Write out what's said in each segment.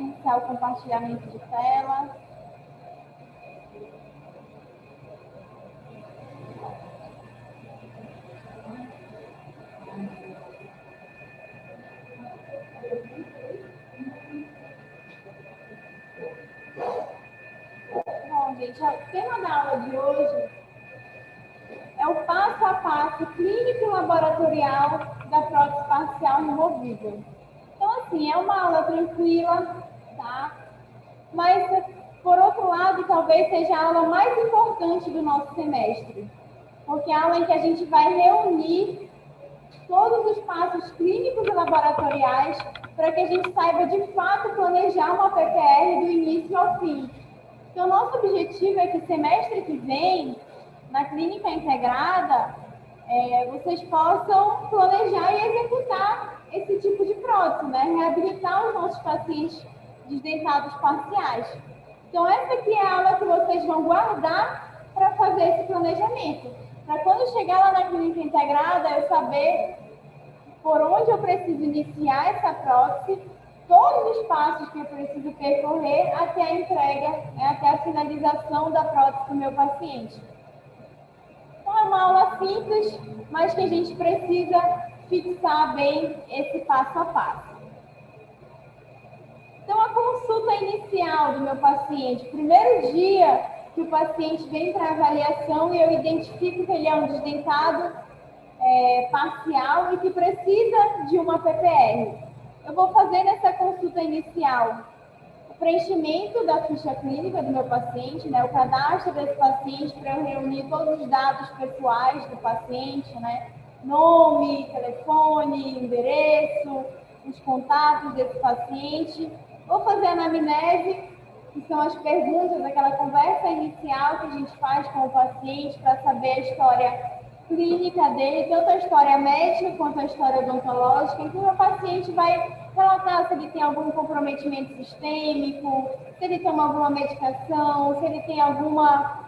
iniciar o compartilhamento de tela. Bom, gente, o tema da aula de hoje é o passo a passo clínico e laboratorial da prótese parcial removível. Então, assim, é uma aula tranquila, tá? Mas, por outro lado, talvez seja a aula mais importante do nosso semestre, porque é a aula em que a gente vai reunir todos os passos clínicos e laboratoriais para que a gente saiba, de fato, planejar uma PPR do início ao fim. Então, nosso objetivo é que semestre que vem, na clínica integrada, vocês possam planejar e executar esse tipo de prótese, né? Reabilitar os nossos pacientes desdentados parciais. Então, essa aqui é a aula que vocês vão guardar para fazer esse planejamento. Para quando chegar lá na clínica integrada, eu saber por onde eu preciso iniciar essa prótese, todos os passos que eu preciso percorrer até a entrega, até a finalização da prótese do meu paciente. Então, é uma aula simples, mas que a gente precisa fixar bem esse passo a passo. Então, a consulta inicial do meu paciente, primeiro dia que o paciente vem para avaliação e eu identifico que ele é um desdentado parcial e que precisa de uma PPR. Eu vou fazer nessa consulta inicial o preenchimento da ficha clínica do meu paciente, né, o cadastro desse paciente para eu reunir todos os dados pessoais do paciente, né, nome, telefone, endereço, os contatos desse paciente. Vou fazer a anamnese, que são as perguntas, aquela conversa inicial que a gente faz com o paciente para saber a história clínica dele, tanto a história médica quanto a história odontológica, em que o paciente vai relatar se ele tem algum comprometimento sistêmico, se ele toma alguma medicação, se ele tem alguma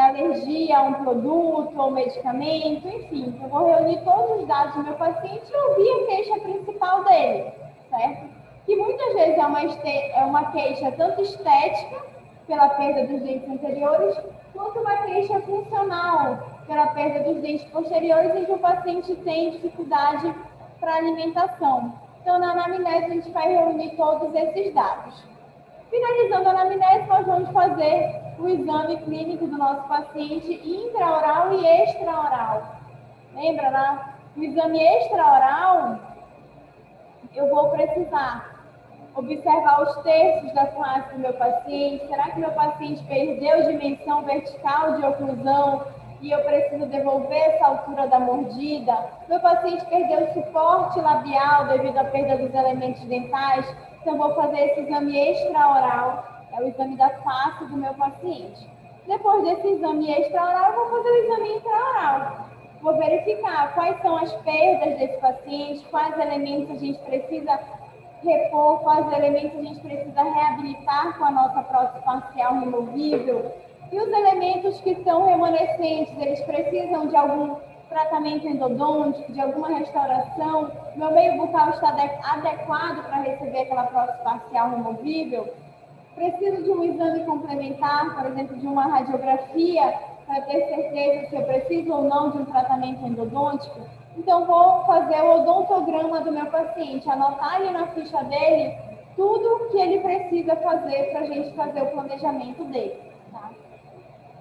alergia a um produto ou medicamento, enfim. Eu vou reunir todos os dados do meu paciente e ouvir a queixa principal dele, certo? Que muitas vezes é uma queixa tanto estética, pela perda dos dentes anteriores, quanto uma queixa funcional, pela perda dos dentes posteriores, em que o paciente tem dificuldade para alimentação. Então, na anamnese, a gente vai reunir todos esses dados. Finalizando a anamnese, nós vamos fazer o exame clínico do nosso paciente intraoral e extraoral. Lembra, né? No exame extraoral, eu vou precisar observar os terços da face do meu paciente. Será que meu paciente perdeu dimensão vertical de oclusão e eu preciso devolver essa altura da mordida? Meu paciente perdeu suporte labial devido à perda dos elementos dentais. Então, vou fazer esse exame extraoral, é o exame da face do meu paciente. Depois desse exame extraoral, eu vou fazer o exame intraoral. Vou verificar quais são as perdas desse paciente, quais elementos a gente precisa repor, quais elementos a gente precisa reabilitar com a nossa prótese parcial removível. E os elementos que são remanescentes, eles precisam de algum tratamento endodôntico, de alguma restauração. Meu meio bucal está adequado para receber aquela prótese parcial removível. Preciso de um exame complementar, por exemplo, de uma radiografia, para ter certeza se eu preciso ou não de um tratamento endodôntico. Então, vou fazer o odontograma do meu paciente, anotar ali na ficha dele tudo que ele precisa fazer para a gente fazer o planejamento dele. Tá?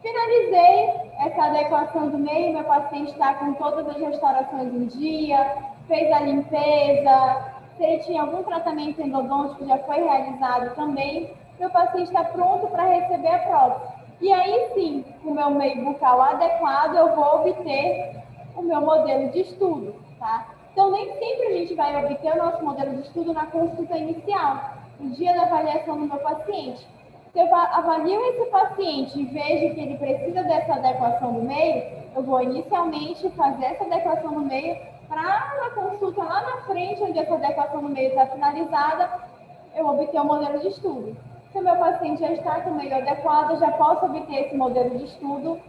Finalizei essa adequação do meio, meu paciente está com todas as restaurações em dia, fez a limpeza, se ele tinha algum tratamento endodôntico já foi realizado também, meu paciente está pronto para receber a prótese. E aí sim, com o meu meio bucal adequado, eu vou obter o meu modelo de estudo, tá? Então, nem sempre a gente vai obter o nosso modelo de estudo na consulta inicial, no dia da avaliação do meu paciente. Se eu avalio esse paciente e vejo que ele precisa dessa adequação do meio, eu vou inicialmente fazer essa adequação do meio para na consulta lá na frente, onde essa adequação do meio está finalizada, eu obter o modelo de estudo. Se o meu paciente já está com o meio adequado, eu já posso obter esse modelo de estudo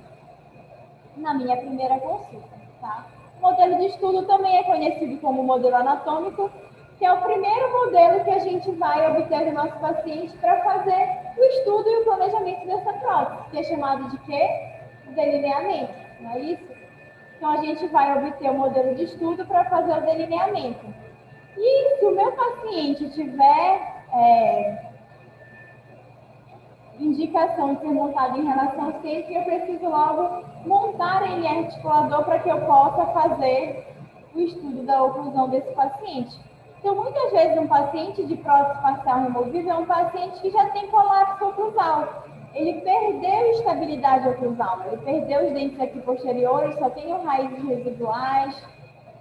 na minha primeira consulta. Tá? O modelo de estudo também é conhecido como modelo anatômico, que é o primeiro modelo que a gente vai obter do nosso paciente para fazer o estudo e o planejamento dessa prótese, que é chamado de quê? Delineamento, não é isso? Então, a gente vai obter o modelo de estudo para fazer o delineamento. E se o meu paciente tiver indicação de ser montado em relação cêntrica, eu preciso logo montar em articulador para que eu possa fazer o estudo da oclusão desse paciente. Então, muitas vezes, um paciente de prótese facial removível é um paciente que já tem colapso oclusal. Ele perdeu estabilidade oclusal, ele perdeu os dentes aqui posteriores, só tem raízes residuais,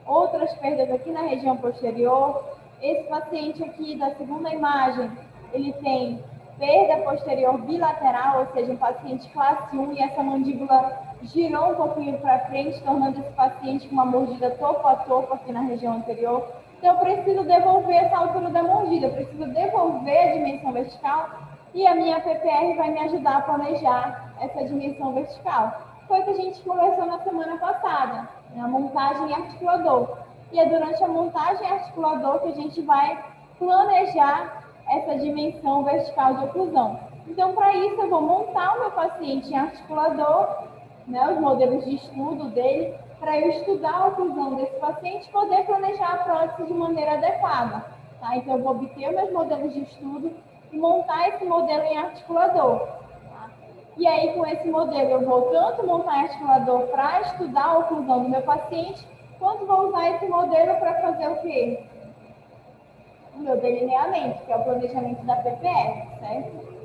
outras perdas aqui na região posterior. Esse paciente aqui da segunda imagem, ele tem perda posterior bilateral, ou seja, um paciente classe 1, e essa mandíbula girou um pouquinho para frente, tornando esse paciente com uma mordida topo a topo aqui na região anterior. Então, eu preciso devolver essa altura da mordida, eu preciso devolver a dimensão vertical, e a minha PPR vai me ajudar a planejar essa dimensão vertical. Foi o que a gente conversou na semana passada, na montagem articulador. E é durante a montagem articulador que a gente vai planejar essa dimensão vertical de oclusão. Então, para isso, eu vou montar o meu paciente em articulador, né, os modelos de estudo dele, para eu estudar a oclusão desse paciente e poder planejar a prótese de maneira adequada. Tá? Então, eu vou obter meus modelos de estudo e montar esse modelo em articulador. Tá? E aí, com esse modelo, eu vou tanto montar em articulador para estudar a oclusão do meu paciente, quanto vou usar esse modelo para fazer o quê? O meu delineamento, que é o planejamento da PPR, certo?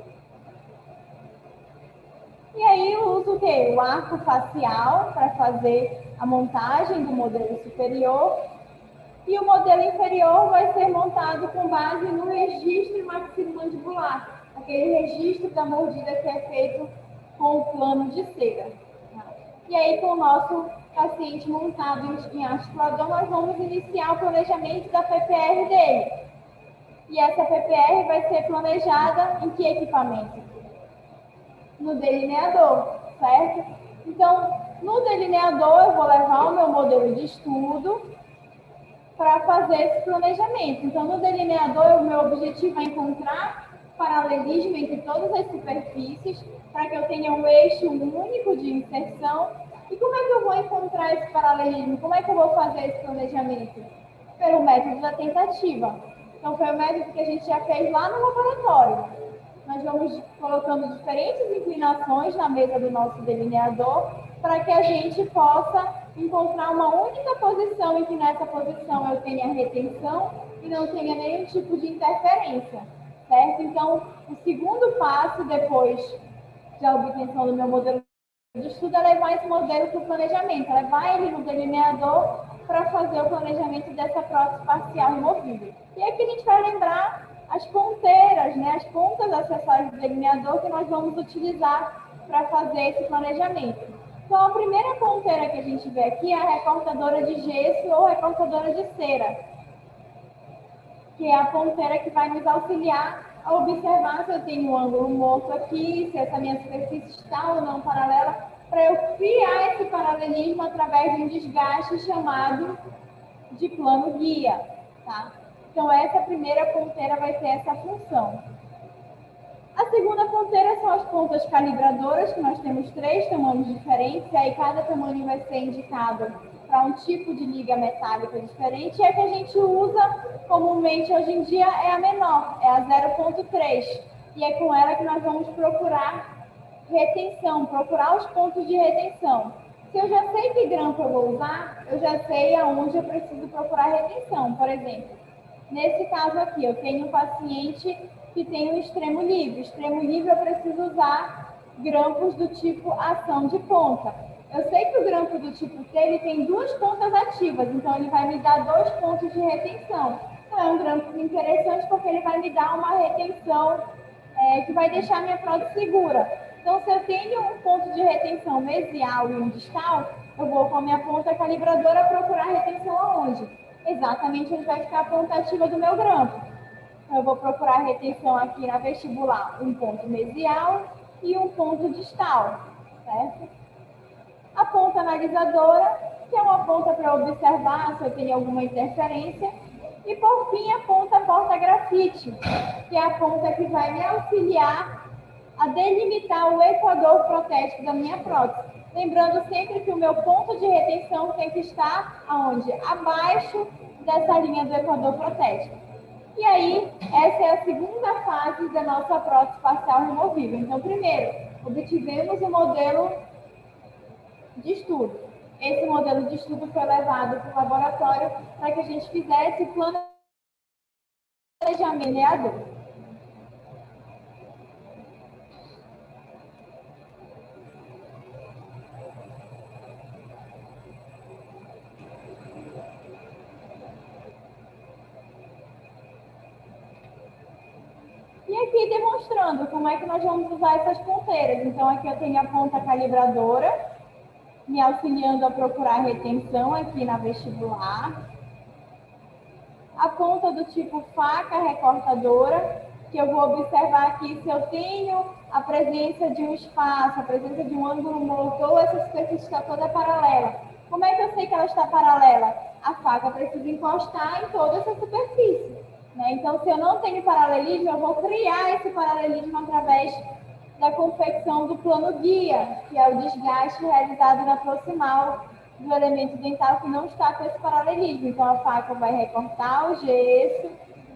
E aí eu uso o quê? O arco facial para fazer a montagem do modelo superior. E o modelo inferior vai ser montado com base no registro maxilomandibular, aquele registro da mordida que é feito com o plano de cera. E aí, com o nosso paciente montado em articulador, nós vamos iniciar o planejamento da PPR dele. E essa PPR vai ser planejada em que equipamento? No delineador, certo? Então, no delineador, eu vou levar o meu modelo de estudo para fazer esse planejamento. Então, no delineador, o meu objetivo é encontrar paralelismo entre todas as superfícies, para que eu tenha um eixo único de inserção. E como é que eu vou encontrar esse paralelismo? Como é que eu vou fazer esse planejamento? Pelo método da tentativa. Então, foi o método que a gente já fez lá no laboratório. Nós vamos colocando diferentes inclinações na mesa do nosso delineador para que a gente possa encontrar uma única posição em que nessa posição eu tenha retenção e não tenha nenhum tipo de interferência, certo? Então, o segundo passo depois da obtenção do meu modelo de estudo é levar esse modelo para o planejamento, levar ele no delineador para fazer o planejamento dessa prótese parcial removível. E aqui a gente vai lembrar as ponteiras, né, as pontas acessórias do delineador que nós vamos utilizar para fazer esse planejamento. Então, a primeira ponteira que a gente vê aqui é a recortadora de gesso ou recortadora de cera, que é a ponteira que vai nos auxiliar a observar se eu tenho um ângulo morto aqui, se essa minha superfície está ou não paralela, para eu criar esse paralelismo através de um desgaste chamado de plano guia, tá? Então, essa primeira ponteira vai ter essa função. A segunda ponteira são as pontas calibradoras, que nós temos 3 tamanhos diferentes, e aí cada tamanho vai ser indicado para um tipo de liga metálica diferente, e a que a gente usa comumente hoje em dia é a menor, é a 0,3, e é com ela que nós vamos procurar retenção, procurar os pontos de retenção. Se eu já sei que grampo eu vou usar, eu já sei aonde eu preciso procurar retenção. Por exemplo, nesse caso aqui, eu tenho um paciente que tem um extremo livre. Extremo livre eu preciso usar grampos do tipo ação de ponta. Eu sei que o grampo do tipo T ele tem 2 pontas ativas, então ele vai me dar 2 pontos de retenção. Então é um grampo interessante porque ele vai me dar uma retenção que vai deixar a minha prótese segura. Então, se eu tenho um ponto de retenção mesial e um distal, eu vou com a minha ponta calibradora procurar retenção aonde? Exatamente onde vai ficar a ponta ativa do meu grampo. Então, eu vou procurar retenção aqui na vestibular, um ponto mesial e um ponto distal, certo? A ponta analisadora, que é uma ponta para observar se eu tenho alguma interferência. E, por fim, a ponta porta-grafite, que é a ponta que vai me auxiliar a delimitar o equador protético da minha prótese. Lembrando sempre que o meu ponto de retenção tem que estar aonde? Abaixo dessa linha do equador protético. E aí, essa é a segunda fase da nossa prótese facial removível. Então, primeiro, obtivemos o modelo de estudo. Esse modelo de estudo foi levado para o laboratório para que a gente fizesse o planejamento. E aqui demonstrando como é que nós vamos usar essas ponteiras. Então, aqui eu tenho a ponta calibradora, me auxiliando a procurar retenção aqui na vestibular. A ponta do tipo faca recortadora, que eu vou observar aqui se eu tenho a presença de um espaço, a presença de um ângulo morto, ou essa superfície está toda paralela. Como é que eu sei que ela está paralela? A faca precisa encostar em toda essa superfície. Né? Então, se eu não tenho paralelismo, eu vou criar esse paralelismo através da confecção do plano guia, que é o desgaste realizado na proximal do elemento dental que não está com esse paralelismo. Então, a faca vai recortar o gesso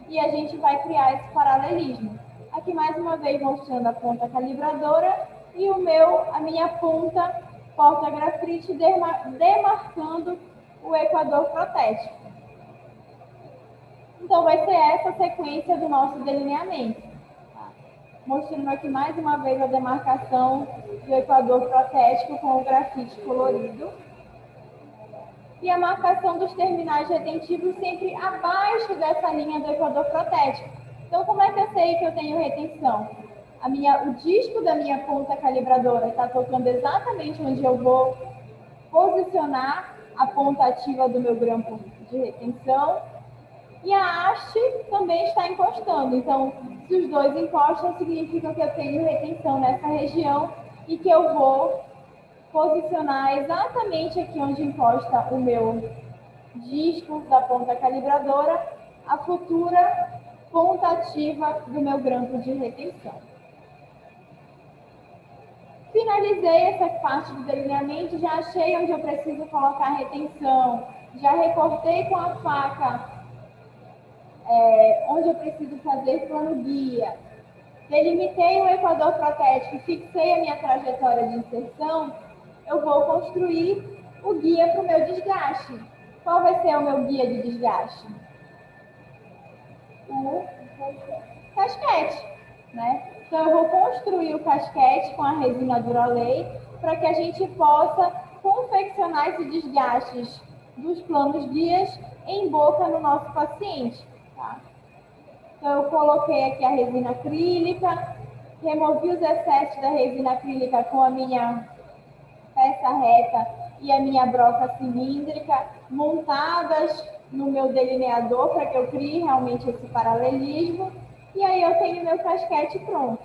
e a gente vai criar esse paralelismo. Aqui, mais uma vez, mostrando a ponta calibradora e a minha ponta porta-grafite demarcando o equador protético. Então, vai ser essa a sequência do nosso delineamento. Tá? Mostrando aqui mais uma vez a demarcação do equador protético com o grafite colorido. E a marcação dos terminais retentivos sempre abaixo dessa linha do equador protético. Então, como é que eu sei que eu tenho retenção? O disco da minha ponta calibradora está tocando exatamente onde eu vou posicionar a ponta ativa do meu grampo de retenção. E a haste também está encostando. Então, se os dois encostam, significa que eu tenho retenção nessa região e que eu vou posicionar exatamente aqui onde encosta o meu disco da ponta calibradora, a futura ponta ativa do meu grampo de retenção. Finalizei essa parte do delineamento, já achei onde eu preciso colocar a retenção, já recortei com a faca onde eu preciso fazer plano guia, delimitei o equador protético, fixei a minha trajetória de inserção, eu vou construir o guia para o meu desgaste. Qual vai ser o meu guia de desgaste? O casquete, né? Então, eu vou construir o casquete com a resina Duralay para que a gente possa confeccionar esses desgastes dos planos guias em boca no nosso paciente. Tá? Então, eu coloquei aqui a resina acrílica, removi os excessos da resina acrílica com a minha peça reta e a minha broca cilíndrica, montadas no meu delineador para que eu crie realmente esse paralelismo. E aí eu tenho meu casquete pronto.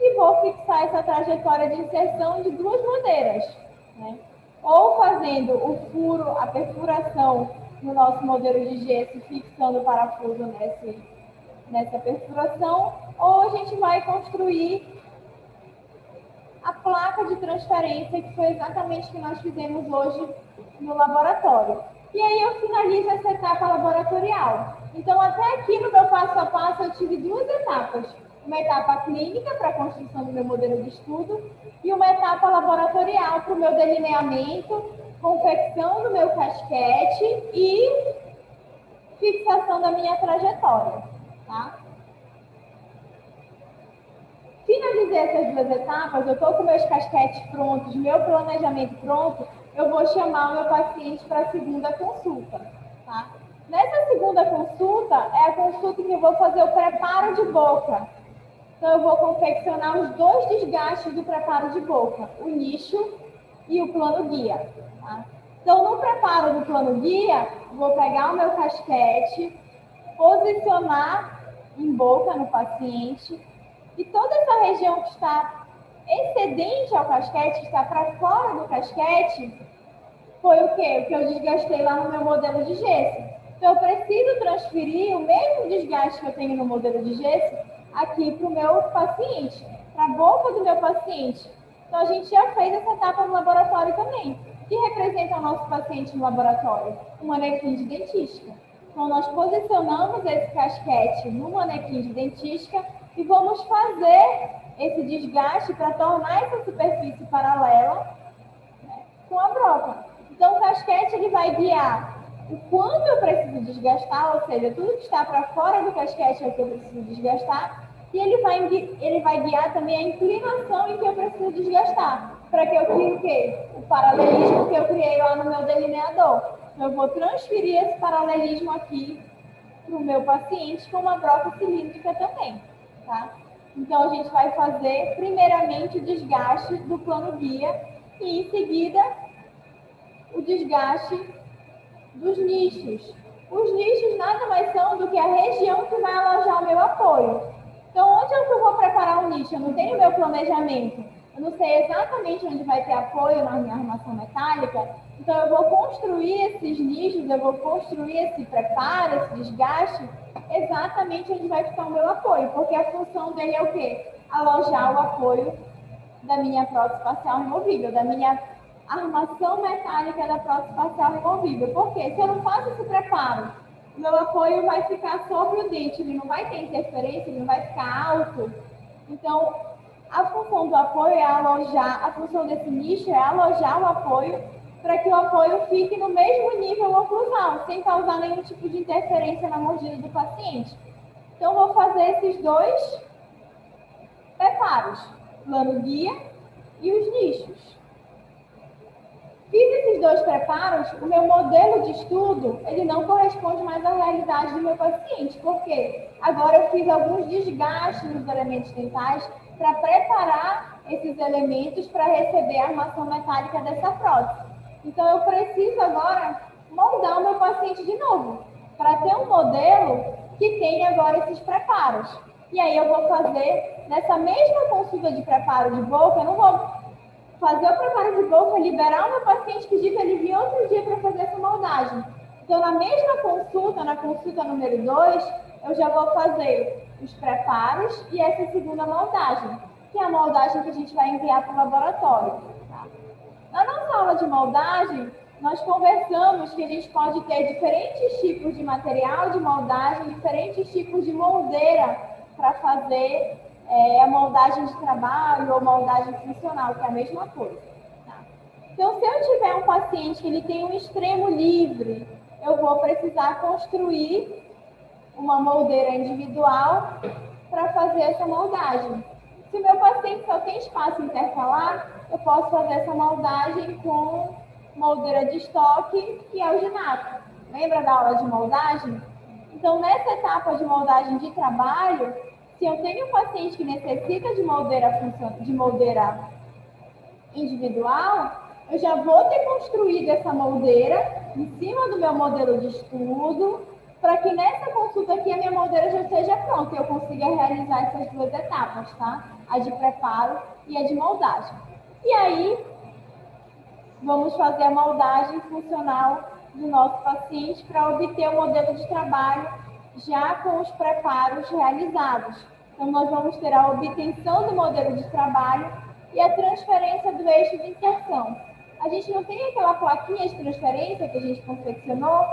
E vou fixar essa trajetória de inserção de duas maneiras, né? Ou fazendo o furo, a perfuração no nosso modelo de gesso, fixando o parafuso nessa perfuração, ou a gente vai construir a placa de transferência, que foi exatamente o que nós fizemos hoje no laboratório. E aí eu finalizo essa etapa laboratorial. Então, até aqui no meu passo a passo, eu tive duas etapas. Uma etapa clínica para a construção do meu modelo de estudo e uma etapa laboratorial para o meu delineamento, confecção do meu casquete e fixação da minha trajetória. Tá? Finalizei essas duas etapas, eu estou com meus casquetes prontos, meu planejamento pronto, eu vou chamar o meu paciente para a segunda consulta. Tá? Nessa segunda consulta, é a consulta que eu vou fazer o preparo de boca. Então, eu vou confeccionar os dois desgastes do preparo de boca, o nicho e o plano guia. Tá? Então, no preparo do plano guia, vou pegar o meu casquete, posicionar em boca no paciente, e toda essa região que está excedente ao casquete, que está para fora do casquete, foi o quê? O que eu desgastei lá no meu modelo de gesso. Então, eu preciso transferir o mesmo desgaste que eu tenho no modelo de gesso aqui para o meu paciente, para a boca do meu paciente. Então, a gente já fez essa etapa no laboratório também. O que representa o nosso paciente no laboratório? Um manequim de dentística. Então, nós posicionamos esse casquete no manequim de dentística e vamos fazer esse desgaste para tornar essa superfície paralela, né, com a broca. Então, o casquete ele vai guiar o quanto eu preciso desgastar, ou seja, tudo que está para fora do casquete é o que eu preciso desgastar, e ele vai guiar também a inclinação em que eu preciso desgastar, para que eu crie o quê? O paralelismo que eu criei lá no meu delineador. Então, eu vou transferir esse paralelismo aqui para o meu paciente com uma broca cilíndrica também, tá? Então, a gente vai fazer, primeiramente, o desgaste do plano guia e, em seguida, o desgaste dos nichos. Os nichos nada mais são do que a região que vai alojar o meu apoio. Então, onde é que eu vou preparar o nicho? Eu não tenho meu planejamento. Eu não sei exatamente onde vai ter apoio na minha armação metálica. Então, eu vou construir esses nichos, eu vou construir esse preparo, esse desgaste, exatamente onde vai ficar o meu apoio. Porque a função dele é o quê? Alojar o apoio da minha prótese facial removível, da minha armação metálica da prótese facial removível. Por quê? Se eu não faço esse preparo, o meu apoio vai ficar sobre o dente, ele não vai ter interferência, ele não vai ficar alto. Então, a função do apoio é alojar, a função desse nicho é alojar o apoio para que o apoio fique no mesmo nível oclusal, sem causar nenhum tipo de interferência na mordida do paciente. Então, vou fazer esses dois preparos, plano guia e os nichos. Fiz esses dois preparos, o meu modelo de estudo, ele não corresponde mais à realidade do meu paciente. Por quê? Agora eu fiz alguns desgastes nos elementos dentais para preparar esses elementos para receber a armação metálica dessa prótese. Então eu preciso agora moldar o meu paciente de novo, para ter um modelo que tenha agora esses preparos. E aí eu vou fazer, nessa mesma consulta de preparo de boca, eu não vou fazer o preparo de boca, liberar o meu paciente, pedir para ele vir outro dia para fazer essa moldagem. Então, na mesma consulta, na consulta número 2, eu já vou fazer os preparos e essa segunda moldagem, que é a moldagem que a gente vai enviar para o laboratório. Tá? Na nossa aula de moldagem, nós conversamos que a gente pode ter diferentes tipos de material de moldagem, diferentes tipos de moldeira para fazer a moldagem de trabalho ou moldagem funcional, que é a mesma coisa. Tá? Então, se eu tiver um paciente que ele tem um extremo livre, eu vou precisar construir uma moldeira individual para fazer essa moldagem. Se o meu paciente só tem espaço intercalar, eu posso fazer essa moldagem com moldeira de estoque e alginato. Lembra da aula de moldagem? Então, nessa etapa de moldagem de trabalho, se eu tenho um paciente que necessita de moldeira individual, eu já vou ter construído essa moldeira em cima do meu modelo de estudo, para que nessa consulta aqui a minha moldeira já esteja pronta e eu consiga realizar essas duas etapas, tá? A de preparo e a de moldagem. E aí, vamos fazer a moldagem funcional do nosso paciente para obter o modelo de trabalho já com os preparos realizados. Então, nós vamos ter a obtenção do modelo de trabalho e a transferência do eixo de inserção. A gente não tem aquela plaquinha de transferência que a gente confeccionou,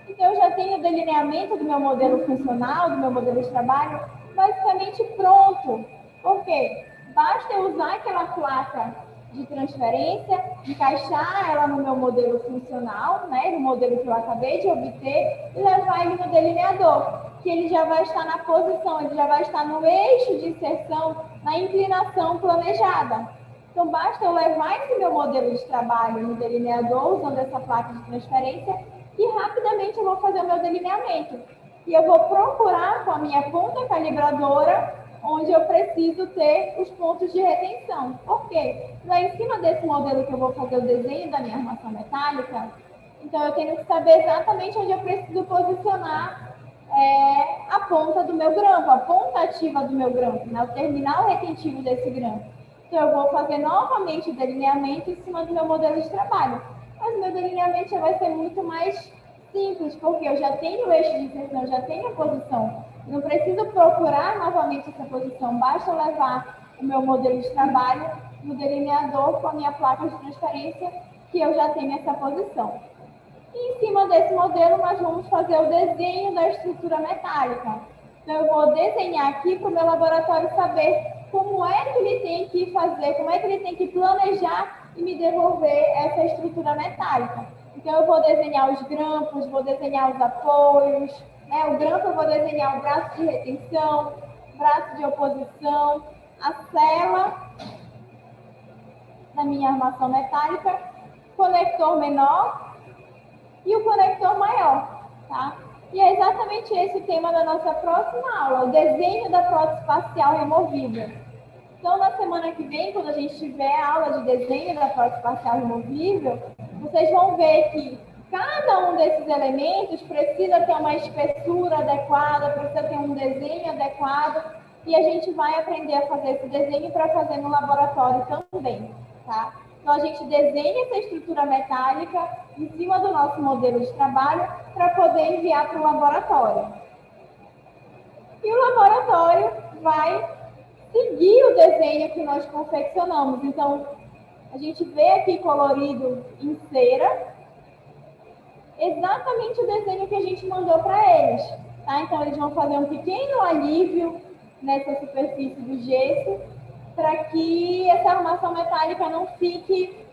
então eu já tenho o delineamento do meu modelo funcional, do meu modelo de trabalho, basicamente pronto. Por quê? Basta eu usar aquela placa de transferência, encaixar ela no meu modelo funcional, né, no modelo que eu acabei de obter, e levar ele no delineador, que ele já vai estar na posição, ele já vai estar no eixo de inserção, na inclinação planejada. Então, basta eu levar esse meu modelo de trabalho no delineador, usando essa placa de transferência, e rapidamente eu vou fazer o meu delineamento. E eu vou procurar com a minha ponta calibradora onde eu preciso ter os pontos de retenção. Por quê? Lá em cima desse modelo que eu vou fazer o desenho da minha armação metálica, então eu tenho que saber exatamente onde eu preciso posicionar a ponta do meu grampo, a ponta ativa do meu grampo, né? O terminal retentivo desse grampo. Então eu vou fazer novamente o delineamento em cima do meu modelo de trabalho. Mas o meu delineamento já vai ser muito mais Simples, porque eu já tenho o eixo de inserção, já tenho a posição. Eu não preciso procurar novamente essa posição, basta levar o meu modelo de trabalho no delineador com a minha placa de transferência, que eu já tenho essa posição. E em cima desse modelo, nós vamos fazer o desenho da estrutura metálica. Então, eu vou desenhar aqui para o meu laboratório saber como é que ele tem que fazer, como é que ele tem que planejar e me devolver essa estrutura metálica. Então, eu vou desenhar os grampos, vou desenhar os apoios, né? O grampo eu vou desenhar o braço de retenção, braço de oposição, a sela da minha armação metálica, conector menor e o conector maior, tá? E é exatamente esse o tema da nossa próxima aula, o desenho da prótese parcial removível. Então, na semana que vem, quando a gente tiver a aula de desenho da prótese parcial removível, vocês vão ver que cada um desses elementos precisa ter uma espessura adequada, precisa ter um desenho adequado, e a gente vai aprender a fazer esse desenho para fazer no laboratório também, tá? Então, a gente desenha essa estrutura metálica em cima do nosso modelo de trabalho para poder enviar para o laboratório. E o laboratório vai seguir o desenho que nós confeccionamos. Então, a gente vê aqui colorido em cera exatamente o desenho que a gente mandou para eles, tá? Então, eles vão fazer um pequeno alívio nessa superfície do gesso para que essa armação metálica não fique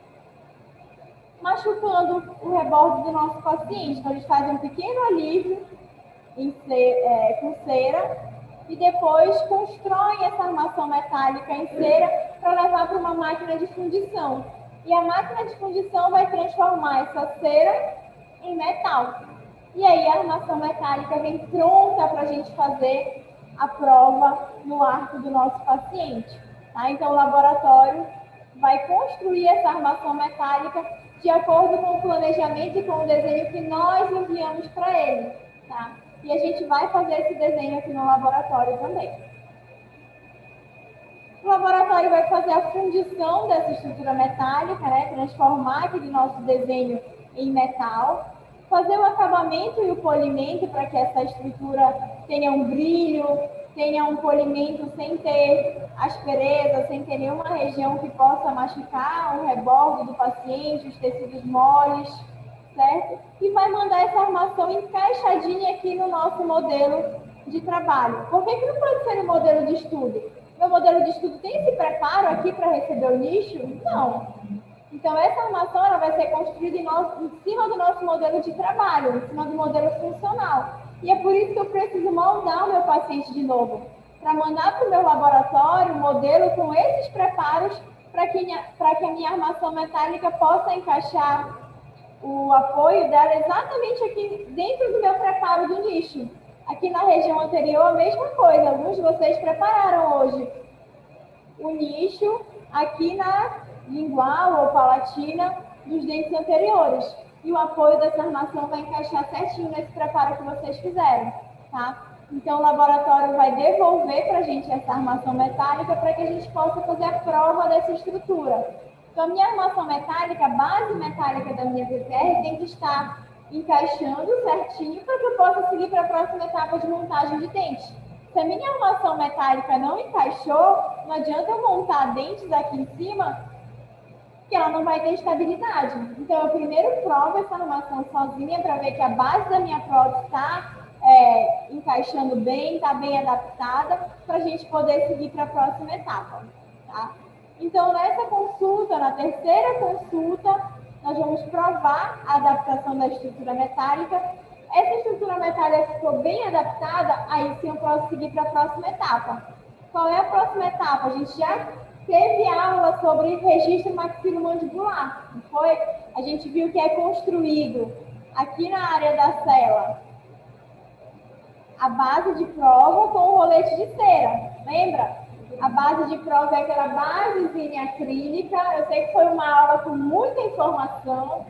machucando o rebordo do nosso paciente. Então, eles fazem um pequeno alívio com cera e depois constroem essa armação metálica em cera para levar para uma máquina de fundição. E a máquina de fundição vai transformar essa cera em metal. E aí a armação metálica vem pronta para a gente fazer a prova no arco do nosso paciente. Tá? Então, o laboratório vai construir essa armação metálica de acordo com o planejamento e com o desenho que nós enviamos para ele. Tá? E a gente vai fazer esse desenho aqui no laboratório também. O laboratório vai fazer a fundição dessa estrutura metálica, né? Transformar aquele nosso desenho em metal, fazer o acabamento e o polimento para que essa estrutura tenha um brilho, tenha um polimento sem ter aspereza, sem ter nenhuma região que possa machucar o rebordo do paciente, os tecidos moles, certo? E vai mandar essa armação encaixadinha aqui no nosso modelo de trabalho. Por que não pode ser no modelo de estudo? Meu modelo de estudo tem esse preparo aqui para receber o nicho? Não. Então, essa armação ela vai ser construída em cima do nosso modelo de trabalho, em cima do modelo funcional. E é por isso que eu preciso moldar o meu paciente de novo, para mandar para o meu laboratório um modelo com esses preparos para que a minha armação metálica possa encaixar o apoio dela exatamente aqui dentro do meu preparo do nicho. Aqui na região anterior, a mesma coisa. Alguns de vocês prepararam hoje o nicho aqui na lingual ou palatina dos dentes anteriores. E o apoio dessa armação vai encaixar certinho nesse preparo que vocês fizeram, tá? Então, o laboratório vai devolver para a gente essa armação metálica para que a gente possa fazer a prova dessa estrutura. Então, a minha armação metálica, a base metálica da minha PCR tem que estar encaixando certinho para que eu possa seguir para a próxima etapa de montagem de dente. Se a minha armação metálica não encaixou, não adianta eu montar dentes aqui em cima, que ela não vai ter estabilidade. Então, eu primeiro provo essa armação sozinha para ver que a base da minha prótese está encaixando bem, está bem adaptada, para a gente poder seguir para a próxima etapa. Tá? Então, nessa consulta, na terceira consulta, nós vamos provar a adaptação da estrutura metálica. Essa estrutura metálica ficou bem adaptada, aí sim eu posso seguir para a próxima etapa. Qual é a próxima etapa? A gente já teve aula sobre registro maxilomandibular, não foi? A gente viu que é construído aqui na área da cela a base de prova com o rolete de cera, lembra? A base de prova é aquela basezinha acrílica. Eu sei que foi uma aula com muita informação.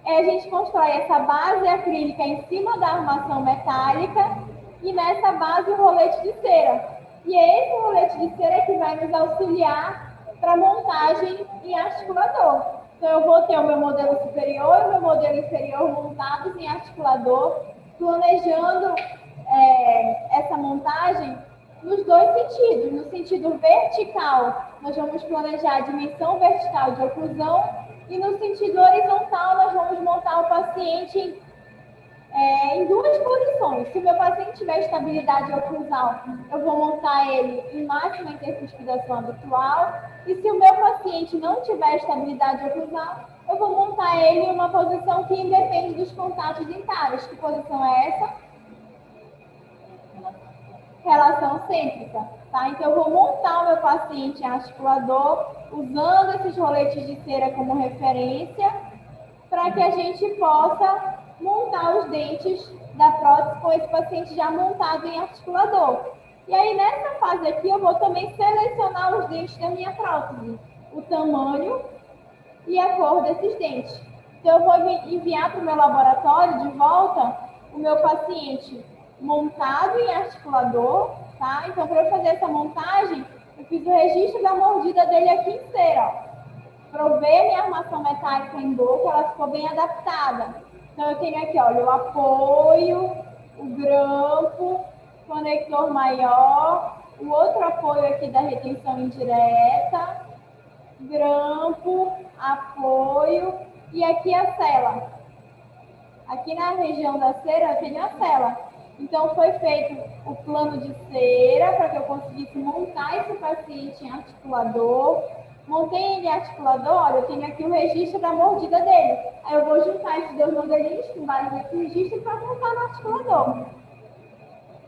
A gente constrói essa base acrílica em cima da armação metálica e nessa base o rolete de cera. E é esse rolete de cera que vai nos auxiliar para a montagem em articulador. Então, eu vou ter o meu modelo superior e o meu modelo inferior montados em articulador, planejando essa montagem nos dois sentidos. No sentido vertical, nós vamos planejar a dimensão vertical de oclusão e no sentido horizontal, nós vamos montar o paciente em duas posições. Se o meu paciente tiver estabilidade oclusal, eu vou montar ele em máxima intercuspidação habitual. E se o meu paciente não tiver estabilidade oclusal, eu vou montar ele em uma posição que independe dos contatos dentários. Que posição é essa? Relação cêntrica, tá? Então, eu vou montar o meu paciente articulador usando esses roletes de cera como referência para que a gente possa montar os dentes da prótese com esse paciente já montado em articulador. E aí, nessa fase aqui, eu vou também selecionar os dentes da minha prótese, o tamanho e a cor desses dentes. Então, eu vou enviar para o meu laboratório de volta o meu paciente montado em articulador, tá? Então, para eu fazer essa montagem, eu fiz o registro da mordida dele aqui em cera, ó. Provei minha armação metálica em boca, ela ficou bem adaptada. Então, eu tenho aqui, olha, o apoio, o grampo, conector maior, o outro apoio aqui da retenção indireta, grampo, apoio e aqui a cela. Aqui na região da cera eu tenho a cela. Então, foi feito o plano de cera para que eu conseguisse montar esse paciente em articulador. Montei ele em articulador, olha, eu tenho aqui o registro da mordida dele. Aí eu vou juntar esses dois modelinhos com base nesse registro para montar no articulador.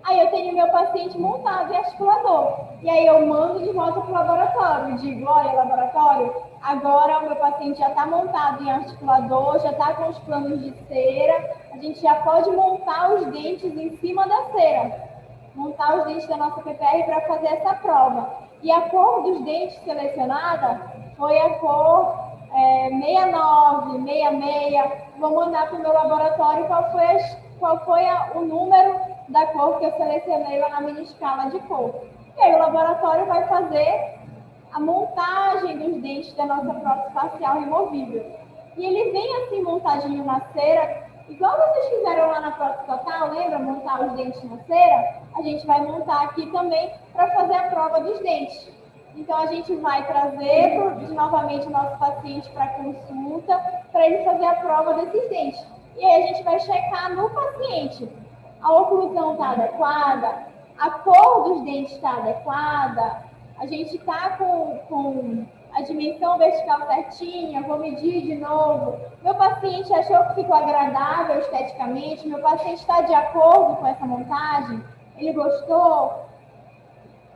Aí eu tenho meu paciente montado em articulador. E aí eu mando de volta para o laboratório. Digo, olha, laboratório, agora o meu paciente já está montado em articulador, já está com os planos de cera. A gente já pode montar os dentes em cima da cera. Montar os dentes da nossa PPR para fazer essa prova. E a cor dos dentes selecionada foi a cor 69, 66. Vou mandar para o meu laboratório qual foi o número da cor que eu selecionei lá na minha escala de cor. E aí o laboratório vai fazer a montagem dos dentes da nossa prótese facial removível. E ele vem assim montadinho na cera, igual vocês fizeram lá na prótese total, lembra? Montar os dentes na cera? A gente vai montar aqui também para fazer a prova dos dentes. Então, a gente vai trazer novamente o nosso paciente para consulta, para ele fazer a prova desses dentes. E aí a gente vai checar no paciente. A oclusão está adequada, a cor dos dentes está adequada, a gente está com a dimensão vertical certinha, vou medir de novo. Meu paciente achou que ficou agradável esteticamente, meu paciente está de acordo com essa montagem, ele gostou?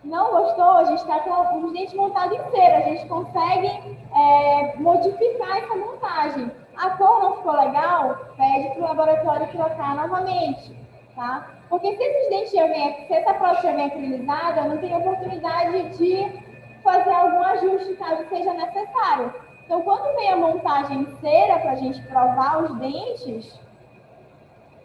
Não gostou? A gente está com os dentes montados em cera, a gente consegue modificar essa montagem. A cor não ficou legal? Pede para o laboratório trocar novamente. Tá? Porque se esses dentes se essa prótese já vem acrilizada, eu não tenho oportunidade de fazer algum ajuste caso seja necessário. Então, quando vem a montagem em cera para a gente provar os dentes,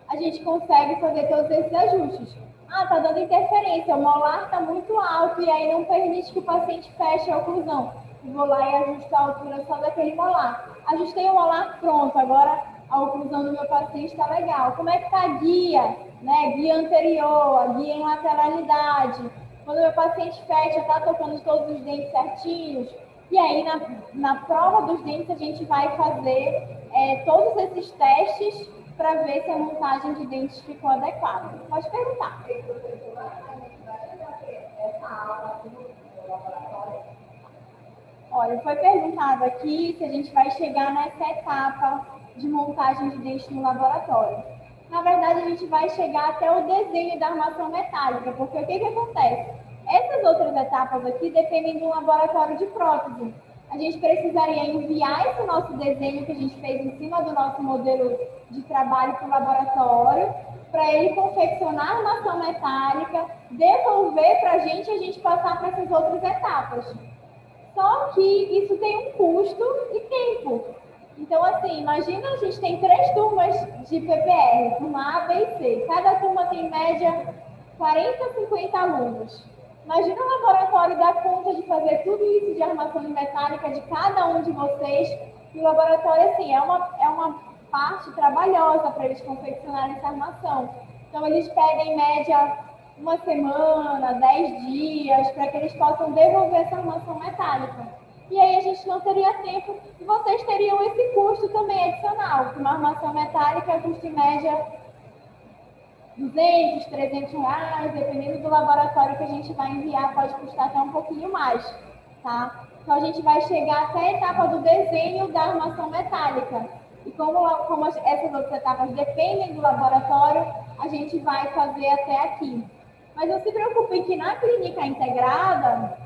a gente consegue fazer todos esses ajustes. Ah, tá dando interferência, o molar está muito alto e aí não permite que o paciente feche a oclusão. Eu vou lá e ajusto a altura só daquele molar. Ajustei o molar, pronto, agora a oclusão do meu paciente está legal. Como é que está a guia? Né? Guia anterior, a guia em lateralidade. Quando o meu paciente fecha, está tocando todos os dentes certinhos. E aí, na prova dos dentes, a gente vai fazer todos esses testes para ver se a montagem de dentes ficou adequada. Pode perguntar. Olha, foi perguntado aqui se a gente vai chegar nessa etapa de montagem de dentes no laboratório. Na verdade, a gente vai chegar até o desenho da armação metálica, porque o que acontece? Essas outras etapas aqui dependem do laboratório de prótese. A gente precisaria enviar esse nosso desenho que a gente fez em cima do nosso modelo de trabalho para o laboratório, para ele confeccionar a armação metálica, devolver para a gente passar para essas outras etapas. Só que isso tem um custo e tempo. Então, assim, imagina a gente tem 3 turmas de PPR, turma A, B e C. Cada turma tem, em média, 40, 50 alunos. Imagina o laboratório dar conta de fazer tudo isso de armação metálica de cada um de vocês E o laboratório, assim, é uma parte trabalhosa para eles confeccionarem essa armação. Então, eles pedem, em média, uma semana, 10 dias, para que eles possam devolver essa armação metálica. E aí a gente não teria tempo e vocês teriam esse custo também adicional, que uma armação metálica custa, em média, 200, 300 reais, dependendo do laboratório que a gente vai enviar, pode custar até um pouquinho mais, tá? Então, a gente vai chegar até a etapa do desenho da armação metálica. E como essas outras etapas dependem do laboratório, a gente vai fazer até aqui. Mas não se preocupem que na clínica integrada,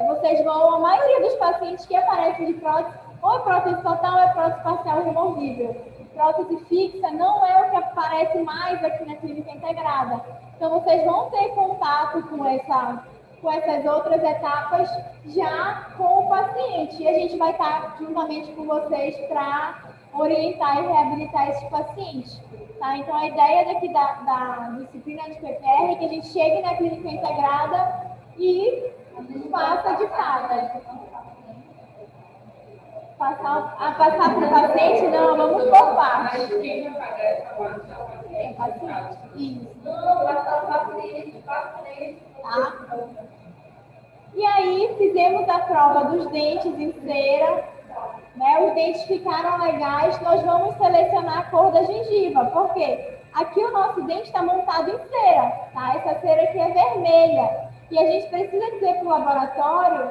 vocês vão, a maioria dos pacientes que aparecem de prótese, ou é prótese total ou é prótese parcial removível. Prótese fixa não é o que aparece mais aqui na clínica integrada. Então, vocês vão ter contato com essas outras etapas já com o paciente. E a gente vai estar juntamente com vocês para orientar e reabilitar esses pacientes. Tá? Então, a ideia daqui da disciplina de PPR é que a gente chegue na clínica integrada e faça de fato. Passar para o paciente, não, vamos por partes. Quem vai pagar essa parte? Isso. Não, passar para o paciente. Tá? E aí, fizemos a prova dos dentes em cera, né? Os dentes ficaram legais, nós vamos selecionar a cor da gengiva, por quê? Aqui o nosso dente está montado em cera, tá? Essa cera aqui é vermelha. E a gente precisa dizer para o laboratório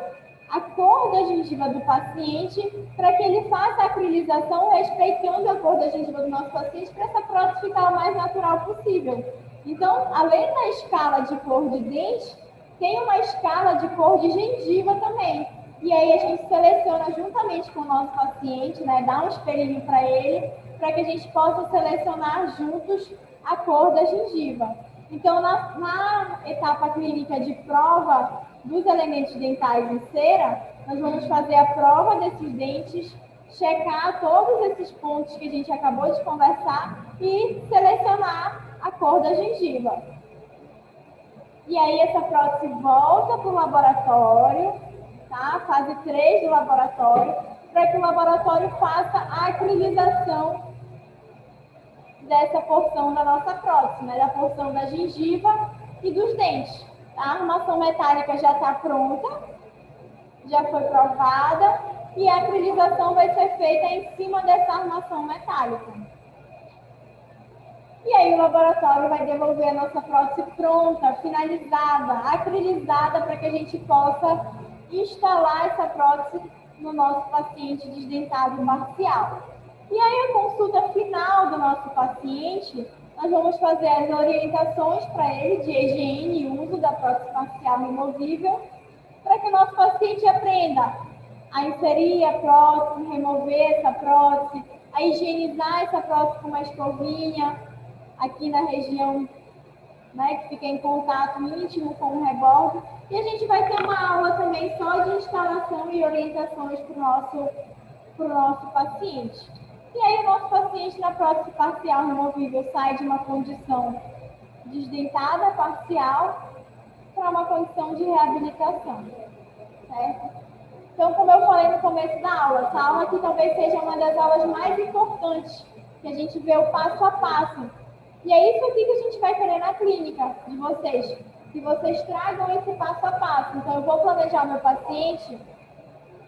a cor da gengiva do paciente para que ele faça a acrilização respeitando a cor da gengiva do nosso paciente para essa prótese ficar o mais natural possível. Então, além da escala de cor de dente, tem uma escala de cor de gengiva também. E aí a gente seleciona juntamente com o nosso paciente, né? Dá um espelhinho para ele, para que a gente possa selecionar juntos a cor da gengiva. Então, na etapa clínica de prova dos elementos dentais em cera, nós vamos fazer a prova desses dentes, checar todos esses pontos que a gente acabou de conversar e selecionar a cor da gengiva. E aí essa prótese volta para o laboratório, tá? Fase 3 do laboratório, para que o laboratório faça a acrilização dessa porção da nossa prótese, né? Da porção da gengiva e dos dentes. A armação metálica já está pronta, já foi provada, e a acrilização vai ser feita em cima dessa armação metálica. E aí o laboratório vai devolver a nossa prótese pronta, finalizada, acrilizada, para que a gente possa instalar essa prótese no nosso paciente desdentado parcial. E aí a consulta final do nosso paciente, nós vamos fazer as orientações para ele de higiene e uso da prótese parcial removível, para que o nosso paciente aprenda a inserir a prótese, remover essa prótese, a higienizar essa prótese com uma escovinha, aqui na região, né, que fica em contato íntimo com o reborde. E a gente vai ter uma aula também só de instalação e orientações para o nosso paciente. E aí o nosso paciente na prótese parcial removível sai de uma condição desdentada parcial para uma condição de reabilitação, certo? Então, como eu falei no começo da aula, essa aula aqui talvez seja uma das aulas mais importantes, que a gente vê o passo a passo. E é isso aqui que a gente vai querer na clínica de vocês, que vocês tragam esse passo a passo. Então, eu vou planejar o meu paciente.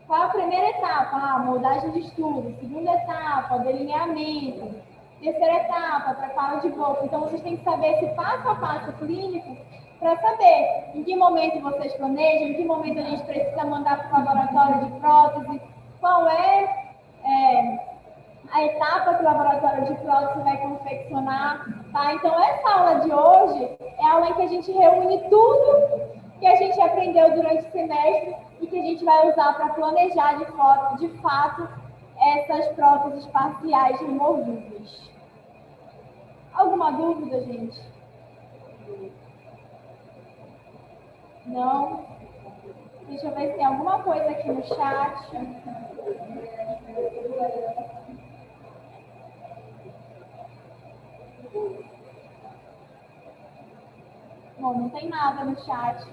Qual a primeira etapa? Moldagem de estudo. Segunda etapa, delineamento. Terceira etapa, preparo de boca. Então, vocês têm que saber esse passo a passo clínico para saber em que momento vocês planejam, em que momento a gente precisa mandar para o laboratório de prótese, qual é a etapa que o laboratório de prótese vai confeccionar, tá? Então, essa aula de hoje é a aula em que a gente reúne tudo que a gente aprendeu durante o semestre e que a gente vai usar para planejar de fato essas próteses parciais removíveis. Alguma dúvida, gente? Não? Deixa eu ver se tem alguma coisa aqui no chat. Bom, não tem nada no chat.